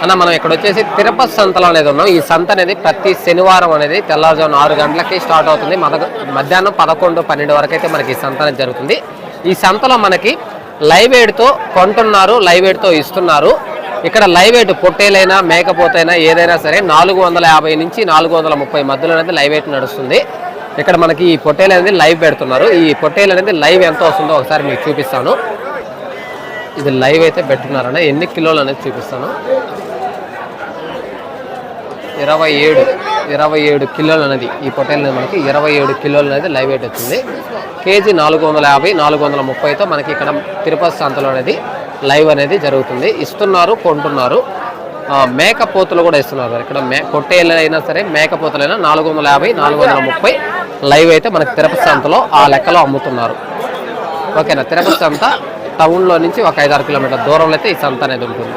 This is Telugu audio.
అన్న మనం ఇక్కడ వచ్చేసి తిరుపతి సంతలో అనేది ఉన్నాం. ఈ సంత అనేది ప్రతి శనివారం అనేది తెల్లవారుజామున 6 గంటలకి స్టార్ట్ అవుతుంది. మధ్యాహ్నం 11-12 వరకు అయితే మనకి ఈ సంత అనేది జరుగుతుంది. ఈ సంతలో మనకి లైవ్ వెయిట్తో కొంటున్నారు, లైవ్ వెయిట్తో ఇస్తున్నారు. ఇక్కడ లైవ్ వెయిట్ పొట్టేలైనా మేకపోతైనా ఏదైనా సరే 450 నుంచి 430 మధ్యలో అనేది లైవ్ వెయిట్ నడుస్తుంది. ఇక్కడ మనకి ఈ పొట్టేలు అనేది లైవ్ పెడుతున్నారు. ఈ పొట్టేలు అనేది లైవ్ ఎంత వస్తుందో ఒకసారి మీకు చూపిస్తాను. ఇది లైవ్ అయితే పెట్టున్నారన్న, ఎన్ని కిలోలు అనేది చూపిస్తాను. 27 కిలోలు అనేది ఈ పొట్టేలు అనేది మనకి 27 కిలోలు అనేది లైవ్ వెయిట్ వచ్చింది. కేజీ 450-430తో మనకి ఇక్కడ తిరుపతి సంతలో అనేది లైవ్ అనేది జరుగుతుంది. ఇస్తున్నారు, కొంటున్నారు. మేకపోతులు కూడా ఇస్తున్నారు. ఇక్కడ పొట్టేలు అయినా సరే మేకపోతులైనా 450-430 లైవ్ అయితే మనకి తిరుపతి సంతలో ఆ లెక్కలో అమ్ముతున్నారు. ఓకేనా. తిరుపతి సంత టౌన్లో నుంచి ఒక 5-6 కిలోమీటర్ల దూరంలో అయితే ఈ సంత అనేది ఉంటుంది.